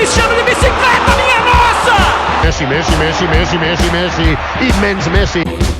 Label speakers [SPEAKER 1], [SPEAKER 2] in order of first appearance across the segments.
[SPEAKER 1] Cristiano de bicicleta, minha nossa!
[SPEAKER 2] Messi, immens Messi.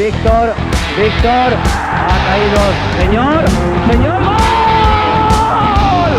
[SPEAKER 3] Víctor, ha caído, señor, ¡gol!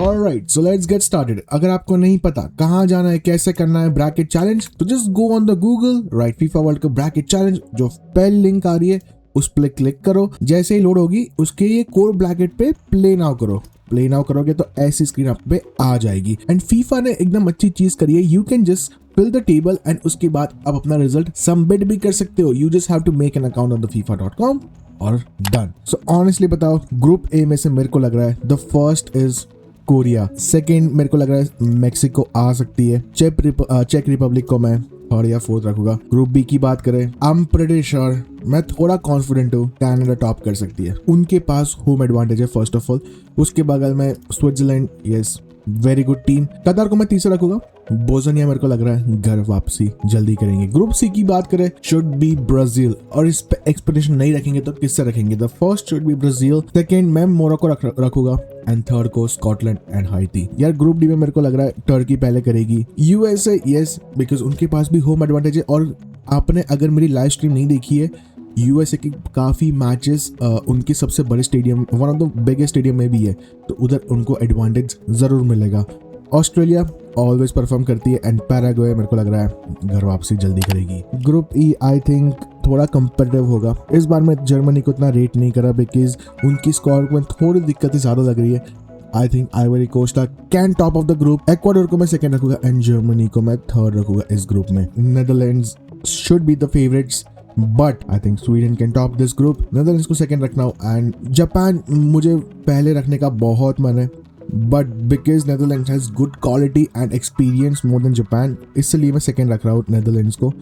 [SPEAKER 4] Alright, so let's get started. अगर आपको नहीं पता कहाँ जाना है, कैसे करना है ब्रैकेट चैलेंज, तो just go on the Google, right FIFA world cup bracket challenge, जो पहली लिंक आ रही है उस पर क्लिक करो। जैसे ही लोड होगी उसके ये कोर ब्रैकेट पे प्ले नाउ करो। प्ले नाउ करोगे तो ऐसी स्क्रीन आप पे आ जाएगी। एंड फीफा ने एकदम अच्छी चीज करी है, you can just fill the table and उसके बाद आप अपना रिजल्ट सबमिट भी कर सकते हो। You just have to make an account on the FIFA.com और डन। सो ऑनेस्टली बताओ, ग्रुप ए में से मेरे को लग रहा है the first is Korea, second मेरे को लग रहा है मेक्सिको आ सकती है, चेक रिपब्लिक को मैं थर्ड या फोर्थ रखूंगा। ग्रुप बी की बात करें, आई एम प्रीटी श्योर, मैं थोड़ा कॉन्फिडेंट हूँ कनाडा टॉप कर सकती है, उनके पास होम एडवांटेज है फर्स्ट ऑफ ऑल। उसके बगल में Switzerland, yes very good team. कतार को मैं तीसरा रखूंगा। बोस्निया मेरे को लग रहा है घर वापसी जल्दी करेंगे। ग्रुप सी की बात करें, शुड बी ब्राजील, और इस पे एक्सपेक्टेशन नहीं रखेंगे तो किससे रखेंगे? The first should be Brazil, second मैं मोरक्को रखूंगा एंड थर्ड को स्कॉटलैंड एंड हाइती। यार ग्रुप डी में मेरे को लग रहा है टर्की पहले करेगी। यूएसए यस, बिकॉज उनके पास भी होम एडवांटेज है। और आपने अगर मेरी लाइव स्ट्रीम नहीं देखी है, यूएसए की काफ़ी मैचेस उनके सबसे बड़े stadium, one of the biggest stadium में भी है, तो उधर उनको एडवांटेज ज़रूर मिलेगा। ऑस्ट्रेलिया ऑलवेज परफॉर्म करती है एंड पैराग्वे मेरे को लग रहा है घर वापसी जल्दी करेगी। ग्रुप ई आई थिंक थोड़ा कंपेटिटिव होगा। इस बार मैं जर्मनी को इतना रेट नहीं करा बिकॉज उनकी स्कोर में थोड़ी दिक्कतें ज़्यादा लग रही है। I think Ivory Costa can top of the group. Ecuador को मैं सेकेंड रखूंगा एंड जर्मनी को मैं थर्ड रखूंगा इस ग्रुप में। Netherlands should be the favourites but I think Sweden can top this group. Netherlands को सेकंड रखना हो एंड जापान मुझे पहले रखने का बहुत मन है, but because Netherlands has good quality and experience more than Japan, इसलिए मैं सेकंड रख रहा हूँ नेदरलैंड्स को।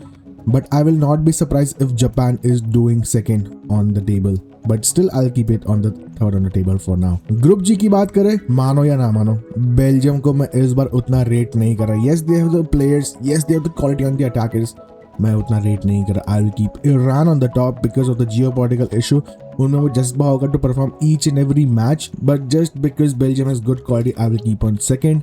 [SPEAKER 4] But I will not be surprise if Japan is doing second on the table, but still I will keep it on the third on the table for now. Group G की बात करें, मानो या ना मानो, Belgium को मैं इस बार उतना रेट नहीं कर रहा। Yes they have the players, yes they have the quality on the attackers, मैं उतना रेट नहीं कर रहा। I will keep Iran on the top because of the geopolitical issue. उनमें वो जज्बा होगा to perform each and every match, but just because Belgium has good quality I will keep on second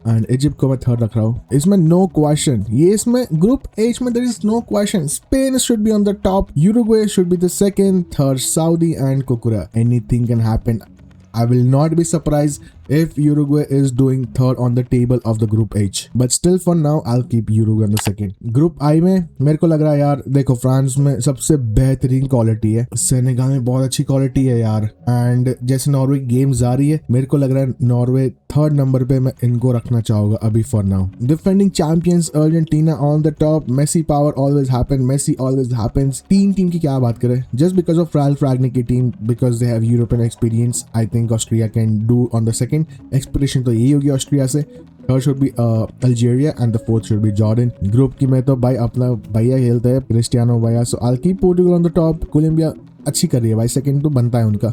[SPEAKER 4] and Egypt को मैं third रख रहा हूँ। इसमें नो क्वेश्चन, ये इसमें ग्रुप एच में there is no question. Spain should be on the top, Uruguay should be the second, third Saudi and कोकोरा। Anything can happen. I will not be surprised if Uruguay is doing third on the table of the Group H. But still for now, I'll keep Uruguay on the second. Group I में मेरे को लग रहा है यार, देखो France में सबसे बेहतरीन क्वालिटी है, सेनेगल में बहुत अच्छी क्वालिटी है यार, एंड जैसे नॉर्वे गेम्स आ रही है मेरे को लग रहा है नॉर्वे थर्ड नंबर पे मैं इनको रखना चाहूंगा अभी for now. Defending champions Argentina on the top, Messi power always happen, Messi always happens. तीन टीम की क्या बात करें, just because of Ralf Rangnick की team, because they have European experience, I think Austria can do on the second. Expectation तो यही होगी Austria से। Third should be Algeria and the fourth should be Jordan. Group की में तो भाई अपना भैया खेलते हैं क्रिस्टियानो भैया, so I keep Portugal on the top. Colombia अच्छी कर रही है भाई, सेकंड तो बनता है उनका।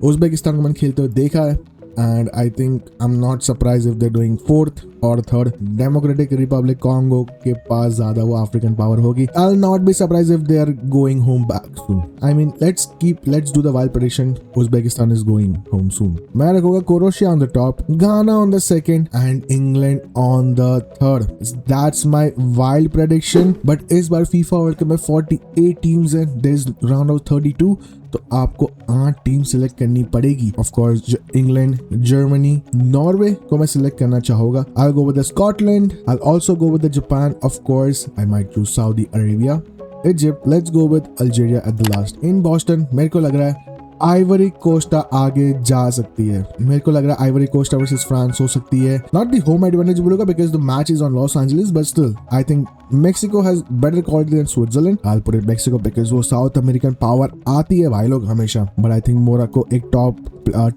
[SPEAKER 4] उज़्बेकिस्तान को मैंने खेलते हुए देखा है and I think I am not surprise if they doing fourth और थर्ड। डेमोक्रेटिक रिपब्लिक कॉन्गो के पास ज्यादा वो अफ्रीकन पावर होगी। I will not be surprise if they are going home back soon. I mean let's do the wild prediction, Uzbekistan is going home soon. मैं रखूंगा Croatia on the top, Ghana on the second and England on the third. That's my wild prediction. But इस बार FIFA world cup में 48 teams हैं, there is round of 32, तो आपको 8 team select करनी पड़ेगी। Of course England, Germany, Norway को मैं select करना चाहूंगा। I'll go with the Scotland. I'll also go with the Japan. Of course, I might choose Saudi Arabia. Egypt. Let's go with Algeria at the last. In Boston, मेरे को लग रहा है Ivory Costa आगे जा सकती है। मेरे को लग रहा है आइवरी कोस्टा वर्सेस फ्रांस हो सकती है। नॉट द होम एडवांटेज बोलूंगा because the match is on Los Angeles, but still I think Mexico has better quality than Switzerland. I put it Mexico because वो साउथ अमेरिकन पावर आती है भाई लोग हमेशा, बट आई थिंक मोरक्को एक top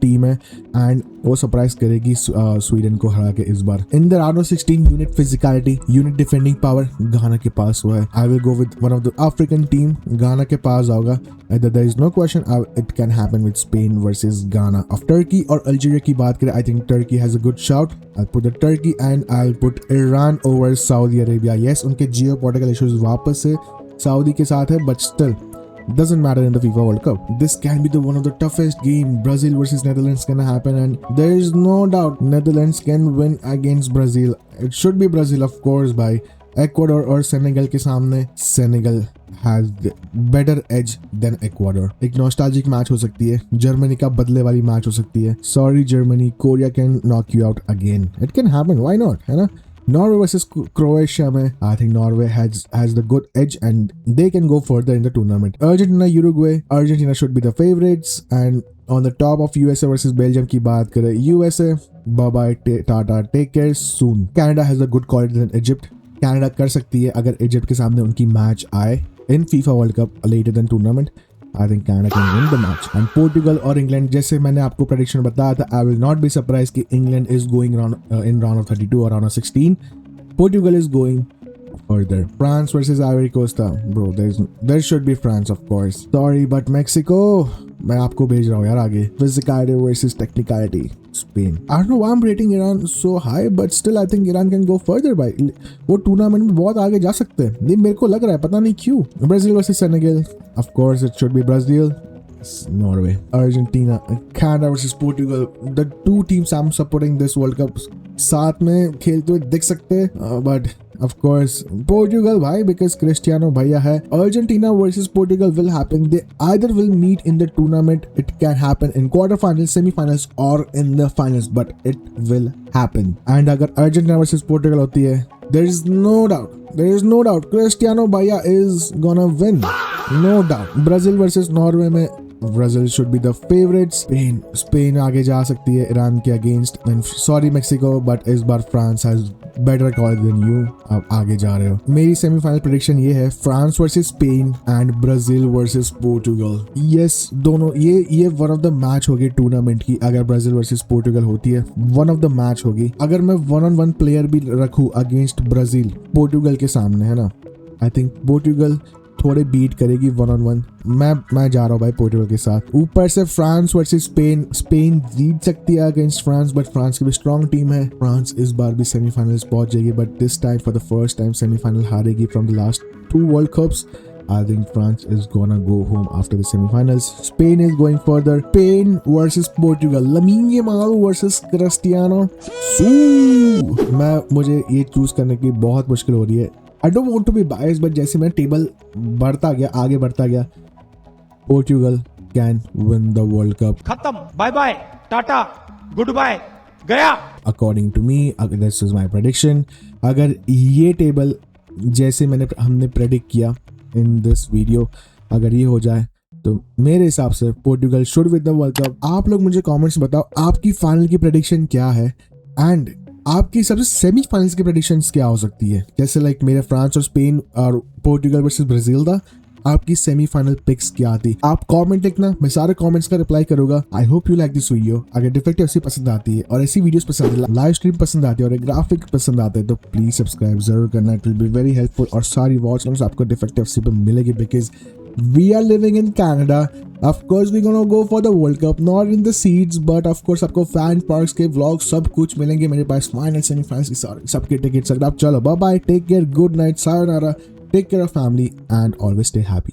[SPEAKER 4] team है and वो surprise करेगी स्वीडन को हरा के इस बार। In the round of 16 unit physicality, unit defending power Ghana के पास हुआ है। I will go with one of the African team, Ghana के पास होगा। There is no question it can happen with Spain versus Ghana. Of Turkey और Algeria की बात करें, I think Turkey has a good shout. I put the Turkey and I put Iran over Saudi Arabia. Yes, उनके geopolitical issues वापस से Saudi के साथ है, but still doesn't matter in the FIFA World Cup. This can be the one of the toughest game. Brazil versus Netherlands can happen, and there is no doubt Netherlands can win against Brazil. It should be Brazil, of course, by Ecuador और Senegal के सामने Senegal has the better edge than Ecuador. एक nostalgic match हो सकती है, Germany का बदले वाली मैच हो सकती है. Sorry Germany, Korea can knock you out again. It can happen, why not, है ना? Norway versus Croatia में I think Norway has the good edge and they can go further in the tournament. Argentina Uruguay, Argentina should be the favorites, and on the top of USA versus Belgium की बात करें, USA bye bye tata, take care soon. Canada has a good quality than Egypt. Canada कर सकती है अगर Egypt के सामने उनकी मैच आए in FIFA World Cup later than tournament. I think Canada can win the match. And Portugal और England, जैसे मैंने आपको prediction बताया था, I will not be surprised कि England is going in round of 32 or round of 16. Portugal is going further. France versus Ivory Coast, bro, there should be France, of course. Sorry, but Mexico, मैं आपको भेज रहा हूँ यार आगे. Physicality versus technicality. Spain. I don't know why I'm rating Iran so high, but still I think Iran can go further by. वो tournament में बहुत आगे जा सकते हैं. ये मेरे को लग रहा है, पता नहीं क्यों. Brazil versus Senegal. Of course, it should be Brazil. Norway, Argentina, Canada versus Portugal. The two teams I'm supporting this World Cup साथ में खेलते हुए दिख सकते हैं, but of course Portugal भाई, because Cristiano भैया है. Argentina versus Portugal will happen. They either will meet in the tournament. It can happen in quarterfinals, semi-finals or in the finals, but it will happen. And अगर Argentina versus Portugal होती है, there is no doubt Cristiano भैया is gonna win, no doubt. Brazil versus Norway में Brazil should be the favorites. Spain आगे जा सकती है Iran के अगेंस्ट. Sorry Mexico, but इस बार France has better quality than you. आप आगे जा रहे हो. मेरी सेमीफाइनल प्रेडिक्शन ये है, France versus Spain and Brazil versus Portugal. Yes, दोनों ये वन ऑफ द मैच होगी टूर्नामेंट की. अगर ब्राजील वर्सेस पोर्टुगल होती है, वन ऑफ द मैच होगी. अगर मैं 1-on-1 प्लेयर भी रखूं अगेंस्ट ब्राजील पोर्टुगल के सामने, है ना, आई थिंक पोर्टुगल थोड़े बीट करेगी 1-on-1. मैं जा रहा हूँ भाई पोर्टुगल के साथ. ऊपर से फ्रांस वर्सेस स्पेन जीत सकती है अगेंस्ट फ्रांस, बट फ्रांस की भी स्ट्रॉन्ग टीम है. फ्रांस इस बार भी सेमीफाइनल्स पहुंच जाएगी, but this time for the first time semifinal हारेगी from the last 2 world cups. I think France is gonna go home after the semi-finals. Spain is going further. Spain versus Portugal. Lamine Yamal versus Cristiano. मुझे ये choose करने की बहुत मुश्किल हो रही है. I don't want to be biased, but जैसे मैं टेबल आगे बढ़ता गया, Portugal can win the World Cup.
[SPEAKER 1] खत्म, bye bye, tata, goodbye, गया.
[SPEAKER 4] According to me, this is my prediction. अगर ये टेबल जैसे हमने प्रेडिक्ट किया इन दिस वीडियो, अगर ये हो जाए तो मेरे हिसाब से Portugal should win the world cup. आप लोग मुझे कमेंट्स बताओ आपकी फाइनल की प्रेडिक्शन क्या है, एंड आपकी सबसे सेमीफाइनल्स की प्रेडिक्शंस क्या हो सकती है. जैसे लाइक मेरे फ्रांस और स्पेन और पोर्टुगल वर्सेस ब्राजील था, आपकी सेमीफाइनल पिक्स क्या थी. आप कमेंट लिखना, मैं सारे कमेंट्स का रिप्लाई करूंगा. I hope you like this video. अगर डिफेक्टिव ऐसी पसंद आती है और ऐसी वीडियोस पसंद है, लाइव स्ट्रीम पसंद आती है और ग्राफिक पसंद आते हैं, तो प्लीज सब्सक्राइब जरूर करना. It will be very helpful. और सारी वॉच टाइम्स आपको डिफेक्टिव ऐसी पे मिलेगी, because we are living in Canada. Of course we're gonna go for the World Cup, not in the seats, but of course आपको fan parks के vlog सब कुछ मिलेंगे मेरे पास. फाइनल सेमीफाइनल्स की सारे सबके टिकट्स. अगर आप चलो, bye bye, take care, good night, सायोनारा, take care of family and always stay happy.